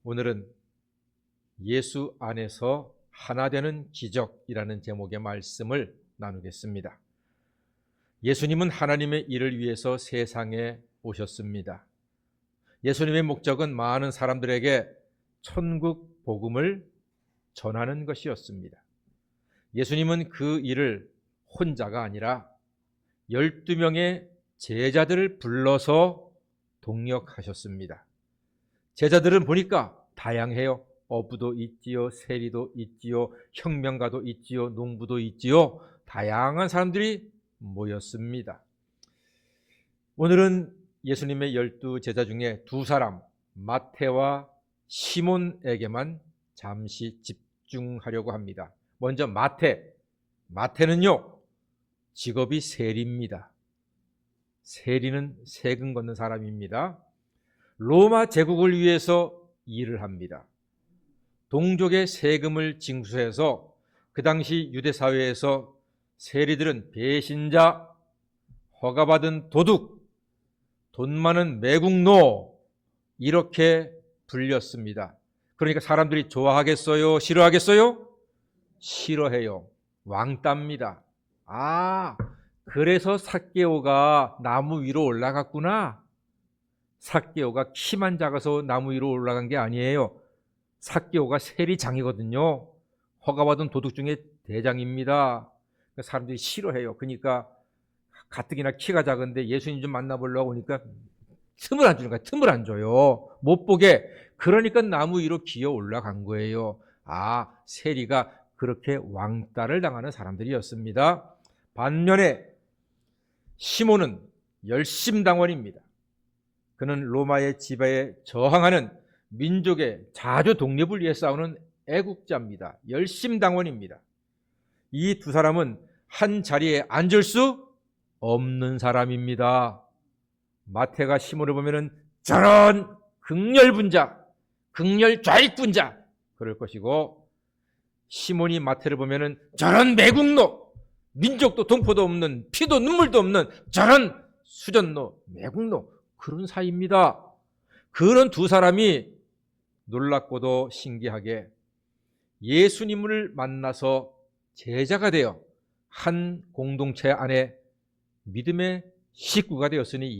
오늘은 예수 안에서 하나 되는 기적이라는 제목의 말씀을 나누겠습니다. 예수님은 하나님의 일을 위해서 세상에 오셨습니다. 예수님의 목적은 많은 사람들에게 천국 복음을 전하는 것이었습니다. 예수님은 그 일을 혼자가 아니라 12명의 제자들을 불러서 동역하셨습니다. 제자들은 보니까 다양해요. 어부도 있지요, 세리도 있지요, 혁명가도 있지요, 농부도 있지요. 다양한 사람들이 모였습니다. 오늘은 예수님의 12제자 중에 두 사람, 마태와 시몬에게만 잠시 집중하려고 합니다. 먼저 마태는요, 직업이 세리입니다. 세리는 세금 걷는 사람입니다. 로마 제국을 위해서 일을 합니다. 동족의 세금을 징수해서 그 당시 유대 사회에서 세리들은 배신자, 허가받은 도둑, 돈 많은 매국노 이렇게 불렸습니다. 그러니까 사람들이 좋아하겠어요? 싫어하겠어요? 싫어해요. 왕따입니다. 그래서 삭개오가 나무 위로 올라갔구나. 삭개오가 키만 작아서 나무 위로 올라간 게 아니에요. 삭개오가 세리장이거든요. 허가받은 도둑 중에 대장입니다. 사람들이 싫어해요. 그러니까 가뜩이나 키가 작은데 예수님 좀 만나보려고 하니까 틈을 안 주는 거야. 틈을 안 줘요. 못 보게. 그러니까 나무 위로 기어 올라간 거예요. 세리가 그렇게 왕따를 당하는 사람들이었습니다. 반면에 시몬은 열심당원입니다. 그는 로마의 지배에 저항하는 민족의 자주 독립을 위해 싸우는 애국자입니다. 열심당원입니다. 이 두 사람은 한 자리에 앉을 수 없는 사람입니다. 마태가 시몬을 보면은 저런 극렬분자, 극렬좌익분자 그럴 것이고, 시몬이 마태를 보면은 저런 매국노, 민족도 동포도 없는, 피도 눈물도 없는 저런 수전노, 매국노, 그런 사이입니다. 그런 두 사람이 놀랍고도 신기하게 예수님을 만나서 제자가 되어 한 공동체 안에 믿음의 식구가 되었으니,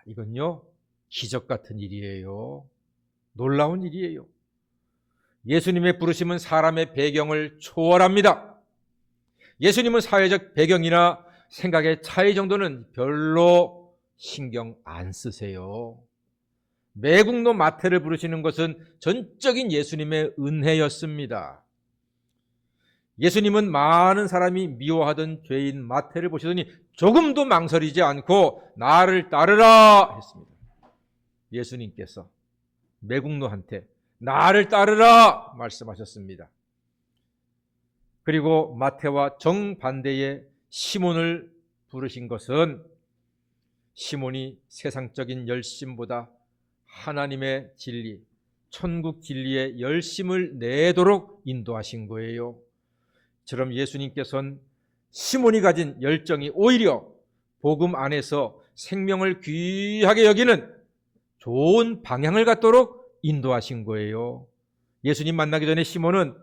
이건요 기적 같은 일이에요. 놀라운 일이에요. 예수님의 부르심은 사람의 배경을 초월합니다. 예수님은 사회적 배경이나 생각의 차이 정도는 별로 신경 안 쓰세요. 매국노 마태를 부르시는 것은 전적인 예수님의 은혜였습니다. 예수님은 많은 사람이 미워하던 죄인 마태를 보시더니 조금도 망설이지 않고 나를 따르라 했습니다. 예수님께서 매국노한테 나를 따르라 말씀하셨습니다. 그리고 마태와 정반대의 시몬을 부르신 것은 시몬이 세상적인 열심보다 하나님의 진리, 천국 진리에 열심을 내도록 인도하신 거예요. 처럼 예수님께서는 시몬이 가진 열정이 오히려 복음 안에서 생명을 귀하게 여기는 좋은 방향을 갖도록 인도하신 거예요. 예수님 만나기 전에 시몬은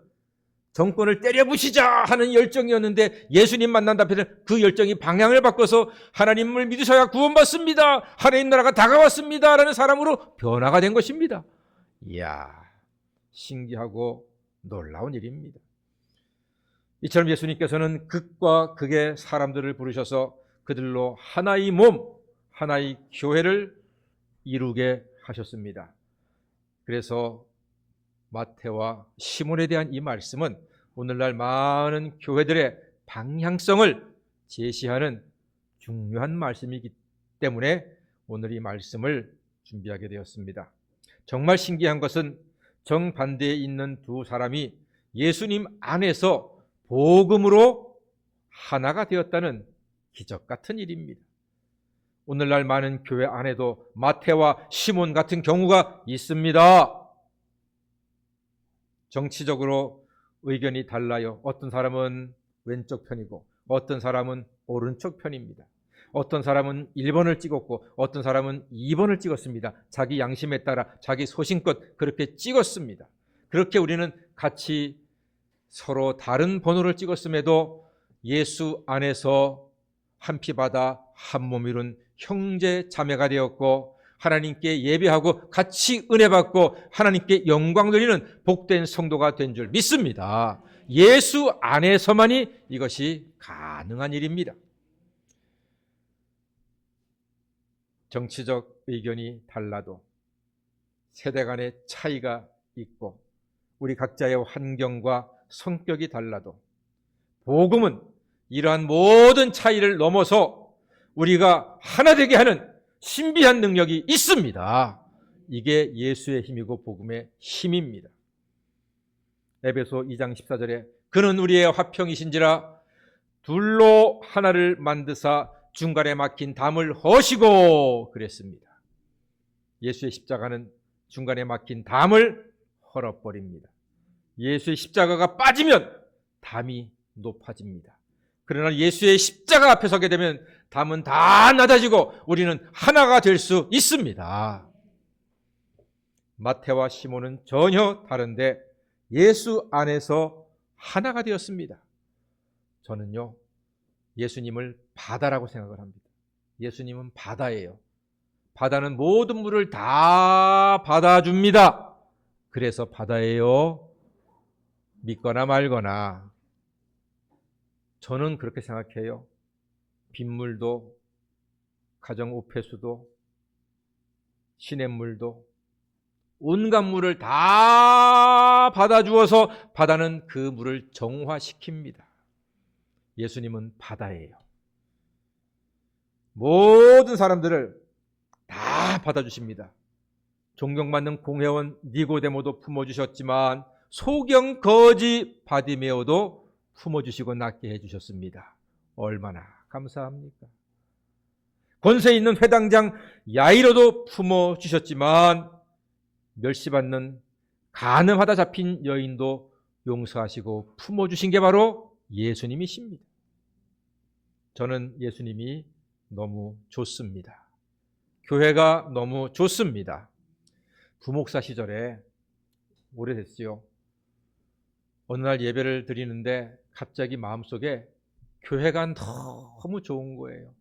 정권을 때려부시자 하는 열정이었는데, 예수님 만난 다음에는 그 열정이 방향을 바꿔서 하나님을 믿으셔야 구원받습니다, 하나님 나라가 다가왔습니다 라는 사람으로 변화가 된 것입니다. 신기하고 놀라운 일입니다. 이처럼 예수님께서는 극과 극의 사람들을 부르셔서 그들로 하나의 몸, 하나의 교회를 이루게 하셨습니다. 그래서 마태와 시몬에 대한 이 말씀은 오늘날 많은 교회들의 방향성을 제시하는 중요한 말씀이기 때문에 오늘 이 말씀을 준비하게 되었습니다. 정말 신기한 것은 정반대에 있는 두 사람이 예수님 안에서 복음으로 하나가 되었다는 기적 같은 일입니다. 오늘날 많은 교회 안에도 마태와 시몬 같은 경우가 있습니다. 정치적으로 의견이 달라요. 어떤 사람은 왼쪽 편이고 어떤 사람은 오른쪽 편입니다. 어떤 사람은 1번을 찍었고 어떤 사람은 2번을 찍었습니다. 자기 양심에 따라 자기 소신껏 그렇게 찍었습니다. 그렇게 우리는 같이 서로 다른 번호를 찍었음에도 예수 안에서 한 피 받아 한 몸 이룬 형제 자매가 되었고 하나님께 예배하고 같이 은혜 받고 하나님께 영광 돌리는 복된 성도가 된 줄 믿습니다. 예수 안에서만이 이것이 가능한 일입니다. 정치적 의견이 달라도 세대 간의 차이가 있고 우리 각자의 환경과 성격이 달라도 복음은 이러한 모든 차이를 넘어서 우리가 하나 되게 하는 신비한 능력이 있습니다. 이게 예수의 힘이고 복음의 힘입니다. 에베소 2장 14절에 그는 우리의 화평이신지라 둘로 하나를 만드사 중간에 막힌 담을 허시고 그랬습니다. 예수의 십자가는 중간에 막힌 담을 헐어버립니다. 예수의 십자가가 빠지면 담이 높아집니다. 그러나 예수의 십자가 앞에 서게 되면 담은 다 낮아지고 우리는 하나가 될 수 있습니다. 마태와 시몬은 전혀 다른데 예수 안에서 하나가 되었습니다. 저는요, 예수님을 바다라고 생각을 합니다. 예수님은 바다예요. 바다는 모든 물을 다 받아줍니다. 그래서 바다예요. 믿거나 말거나. 저는 그렇게 생각해요. 빗물도, 가정 오폐수도, 시냇물도, 온갖 물을 다 받아주어서 바다는 그 물을 정화시킵니다. 예수님은 바다예요. 모든 사람들을 다 받아주십니다. 존경받는 공회원 니고데모도 품어주셨지만 소경 거지 바디메오도 품어주시고 낫게 해주셨습니다. 얼마나 감사합니까? 권세 있는 회당장 야이로도 품어주셨지만 멸시받는 간음하다 잡힌 여인도 용서하시고 품어주신 게 바로 예수님이십니다. 저는 예수님이 너무 좋습니다. 교회가 너무 좋습니다. 부목사 시절에 오래됐지요. 어느 날 예배를 드리는데 갑자기 마음속에 교회가 너무 좋은 거예요.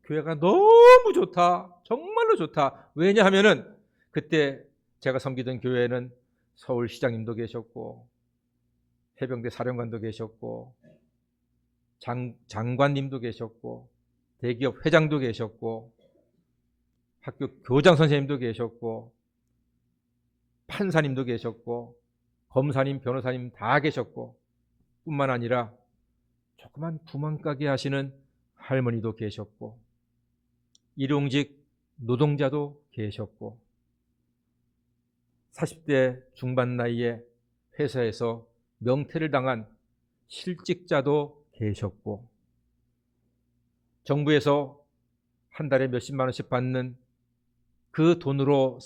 교회가 너무 좋다. 정말로 좋다. 왜냐하면은 그때 제가 섬기던 교회는 서울시장님도 계셨고 해병대 사령관도 계셨고 장관님도 계셨고 대기업 회장도 계셨고 학교 교장 선생님도 계셨고 판사님도 계셨고 검사님, 변호사님 다 계셨고 뿐만 아니라 조그만 구멍가게 하시는 할머니도 계셨고 일용직 노동자도 계셨고 40대 중반 나이에 회사에서 명퇴를 당한 실직자도 계셨고 정부에서 한 달에 몇십만 원씩 받는 그 돈으로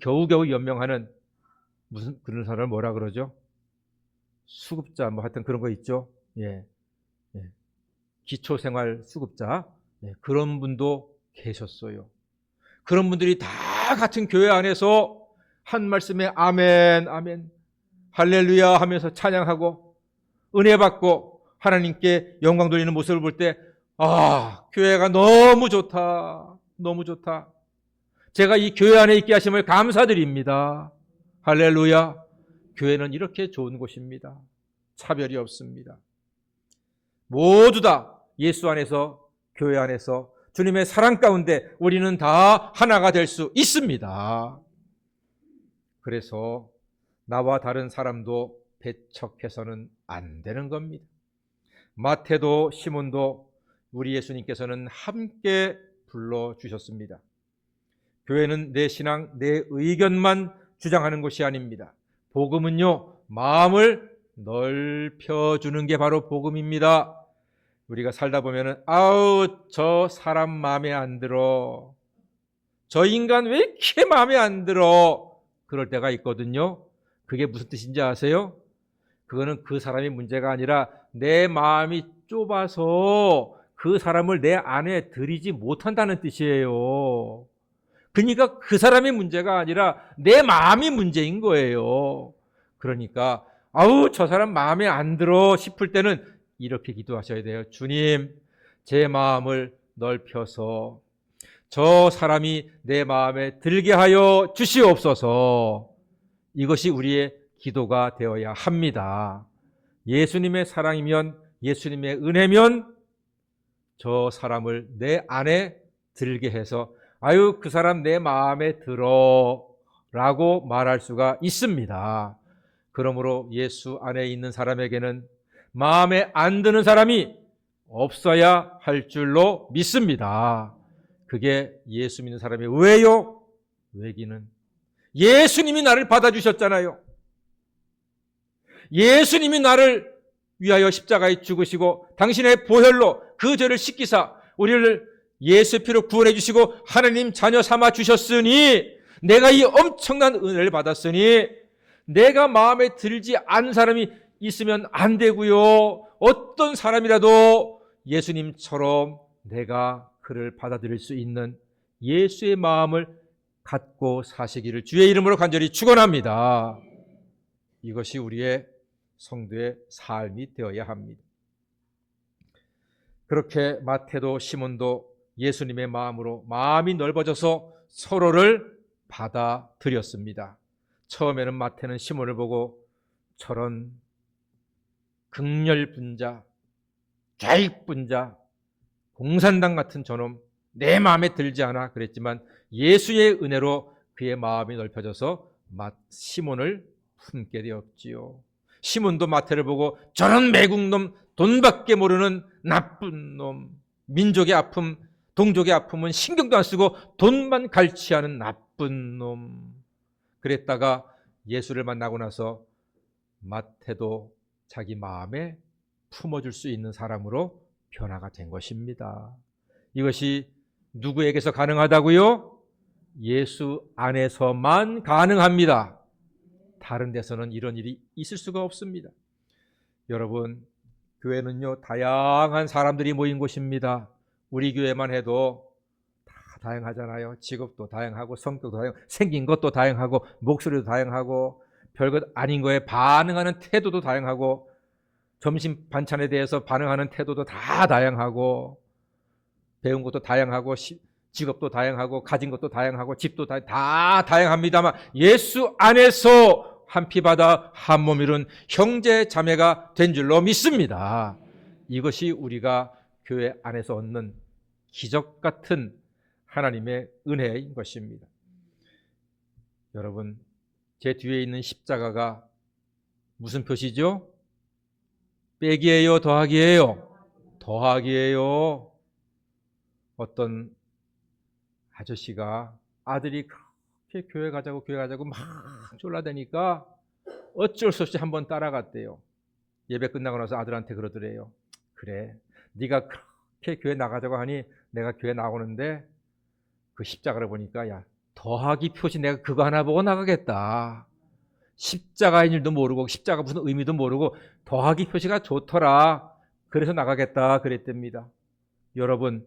겨우겨우 연명하는 무슨 그런 사람을 뭐라 그러죠? 수급자 뭐 하여튼 그런 거 있죠. 예. 기초생활 수급자 그런 분도 계셨어요. 그런 분들이 다 같은 교회 안에서 한 말씀에 아멘 아멘 할렐루야 하면서 찬양하고 은혜 받고 하나님께 영광 돌리는 모습을 볼 때 교회가 너무 좋다. 너무 좋다. 제가 이 교회 안에 있게 하심을 감사드립니다. 할렐루야. 교회는 이렇게 좋은 곳입니다. 차별이 없습니다. 모두 다 예수 안에서 교회 안에서 주님의 사랑 가운데 우리는 다 하나가 될 수 있습니다. 그래서 나와 다른 사람도 배척해서는 안 되는 겁니다. 마태도 시몬도 우리 예수님께서는 함께 불러주셨습니다. 교회는 내 신앙, 내 의견만 주장하는 것이 아닙니다. 복음은요, 마음을 넓혀주는 게 바로 복음입니다. 우리가 살다 보면은 저 사람 마음에 안 들어. 저 인간 왜 이렇게 마음에 안 들어. 그럴 때가 있거든요. 그게 무슨 뜻인지 아세요? 그거는 그 사람이 문제가 아니라 내 마음이 좁아서 그 사람을 내 안에 들이지 못한다는 뜻이에요. 그러니까 그 사람의 문제가 아니라 내 마음이 문제인 거예요. 그러니까 아우 저 사람 마음에 안 들어 싶을 때는 이렇게 기도하셔야 돼요. 주님, 제 마음을 넓혀서 저 사람이 내 마음에 들게 하여 주시옵소서. 이것이 우리의 기도가 되어야 합니다. 예수님의 사랑이면, 예수님의 은혜면 저 사람을 내 안에 들게 해서 아유 그 사람 내 마음에 들어 라고 말할 수가 있습니다. 그러므로 예수 안에 있는 사람에게는 마음에 안 드는 사람이 없어야 할 줄로 믿습니다. 그게 예수 믿는 사람이 왜요? 왜기는 예수님이 나를 받아주셨잖아요. 예수님이 나를 위하여 십자가에 죽으시고 당신의 보혈로 그 죄를 씻기사 우리를 예수의 피로 구원해 주시고 하나님 자녀 삼아 주셨으니 내가 이 엄청난 은혜를 받았으니 내가 마음에 들지 않은 사람이 있으면 안 되고요. 어떤 사람이라도 예수님처럼 내가 그를 받아들일 수 있는 예수의 마음을 갖고 사시기를 주의 이름으로 간절히 축원합니다. 이것이 우리의 성도의 삶이 되어야 합니다. 그렇게 마태도 시몬도 예수님의 마음으로 마음이 넓어져서 서로를 받아들였습니다. 처음에는 마태는 시몬을 보고 저런 극렬분자, 좌익분자, 공산당 같은 저놈 내 마음에 들지 않아 그랬지만 예수의 은혜로 그의 마음이 넓혀져서 시몬을 품게 되었지요. 시몬도 마태를 보고 저런 매국놈, 돈밖에 모르는 나쁜 놈, 민족의 아픔, 동족의 아픔은 신경도 안 쓰고 돈만 갈취하는 나쁜 놈 그랬다가 예수를 만나고 나서 마태도 자기 마음에 품어줄 수 있는 사람으로 변화가 된 것입니다. 이것이 누구에게서 가능하다고요? 예수 안에서만 가능합니다. 다른 데서는 이런 일이 있을 수가 없습니다. 여러분, 교회는요 다양한 사람들이 모인 곳입니다. 우리 교회만 해도 다 다양하잖아요. 직업도 다양하고 성격도 다양하고 생긴 것도 다양하고 목소리도 다양하고 별것 아닌 거에 반응하는 태도도 다양하고 점심 반찬에 대해서 반응하는 태도도 다 다양하고 배운 것도 다양하고 직업도 다양하고 가진 것도 다양하고 집도 다 다양합니다만 예수 안에서 한 피 받아 한 몸 이룬 형제 자매가 된 줄로 믿습니다. 이것이 우리가 교회 안에서 얻는 기적 같은 하나님의 은혜인 것입니다. 여러분, 제 뒤에 있는 십자가가 무슨 표시죠? 빼기예요, 더하기예요? 더하기예요. 어떤 아저씨가 아들이 그렇게 교회 가자고 막 졸라대니까 어쩔 수 없이 한번 따라갔대요. 예배 끝나고 나서 아들한테 그러더래요. 그래, 네가 그렇게 교회 나가자고 하니 내가 교회 나오는데 그 십자가를 보니까 야, 더하기 표시 내가 그거 하나 보고 나가겠다. 십자가인 줄도 모르고 십자가 무슨 의미도 모르고 더하기 표시가 좋더라. 그래서 나가겠다 그랬답니다. 여러분,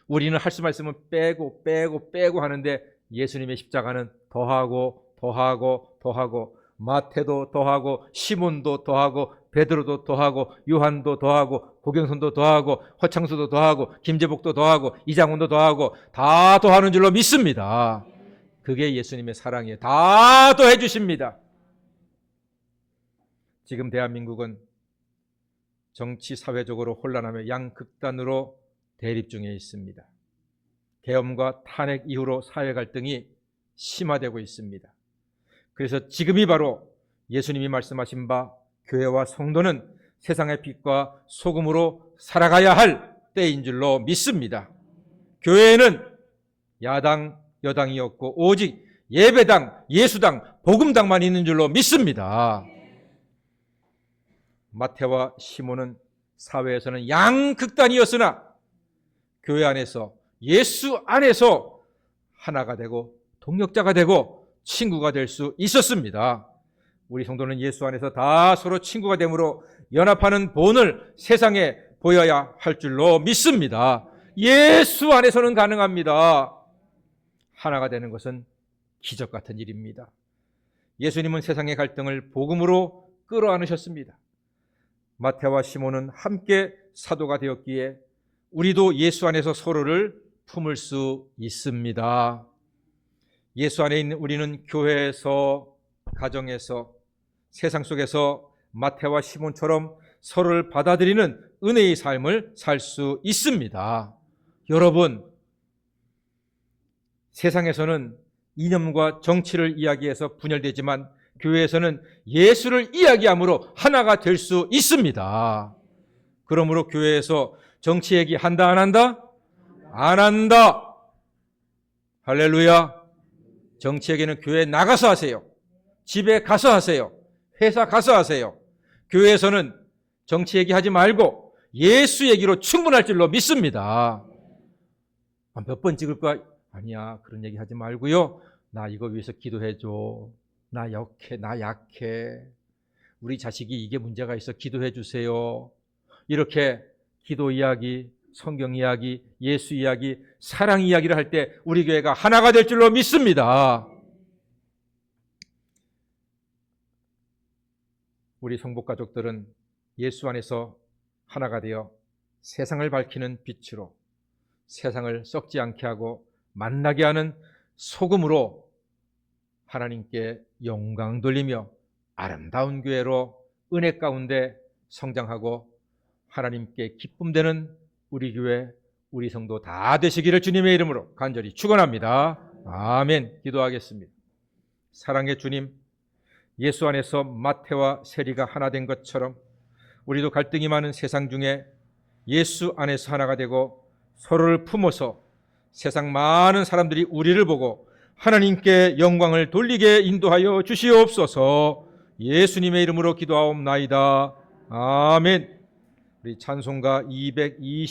우리는 할 수만 있으면 빼고 하는데 예수님의 십자가는 더하고 마태도 더하고 시몬도 더하고 베드로도 더하고 요한도 더하고 고경선도 더하고 허창수도 더하고 김재복도 더하고 이장훈도 더하고 다 더하는 줄로 믿습니다. 그게 예수님의 사랑이에요. 다 더해 주십니다. 지금 대한민국은 정치 사회적으로 혼란하며 양극단으로 대립 중에 있습니다. 계엄과 탄핵 이후로 사회 갈등이 심화되고 있습니다. 그래서 지금이 바로 예수님이 말씀하신 바 교회와 성도는 세상의 빛과 소금으로 살아가야 할 때인 줄로 믿습니다. 교회에는 야당, 여당이 없고 오직 예배당, 예수당, 복음당만 있는 줄로 믿습니다. 마태와 시몬은 사회에서는 양극단이었으나 교회 안에서 예수 안에서 하나가 되고 동력자가 되고 친구가 될 수 있었습니다. 우리 성도는 예수 안에서 다 서로 친구가 되므로 연합하는 본을 세상에 보여야 할 줄로 믿습니다. 예수 안에서는 가능합니다. 하나가 되는 것은 기적 같은 일입니다. 예수님은 세상의 갈등을 복음으로 끌어안으셨습니다. 마태와 시몬은 함께 사도가 되었기에 우리도 예수 안에서 서로를 품을 수 있습니다. 예수 안에 있는 우리는 교회에서, 가정에서, 세상 속에서 마태와 시몬처럼 서로를 받아들이는 은혜의 삶을 살 수 있습니다. 여러분, 세상에서는 이념과 정치를 이야기해서 분열되지만 교회에서는 예수를 이야기함으로 하나가 될 수 있습니다. 그러므로 교회에서 정치 얘기 한다, 안 한다? 안 한다. 할렐루야. 정치 얘기는 교회에 나가서 하세요. 집에 가서 하세요. 회사 가서 하세요. 교회에서는 정치 얘기하지 말고 예수 얘기로 충분할 줄로 믿습니다. 몇 번 찍을 거야? 아니야, 그런 얘기 하지 말고요. 나 이거 위해서 기도해줘. 나 약해. 우리 자식이 이게 문제가 있어 기도해 주세요. 이렇게 기도 이야기, 성경 이야기, 예수 이야기, 사랑 이야기를 할 때 우리 교회가 하나가 될 줄로 믿습니다. 우리 성복 가족들은 예수 안에서 하나가 되어 세상을 밝히는 빛으로 세상을 썩지 않게 하고 만나게 하는 소금으로 하나님께 영광 돌리며 아름다운 교회로 은혜 가운데 성장하고 하나님께 기쁨되는 우리 교회, 우리 성도 다 되시기를 주님의 이름으로 간절히 축원합니다. 아멘. 기도하겠습니다. 사랑의 주님, 예수 안에서 마태와 세리가 하나 된 것처럼 우리도 갈등이 많은 세상 중에 예수 안에서 하나가 되고 서로를 품어서 세상 많은 사람들이 우리를 보고 하나님께 영광을 돌리게 인도하여 주시옵소서. 예수님의 이름으로 기도하옵나이다. 아멘. 우리 찬송가 220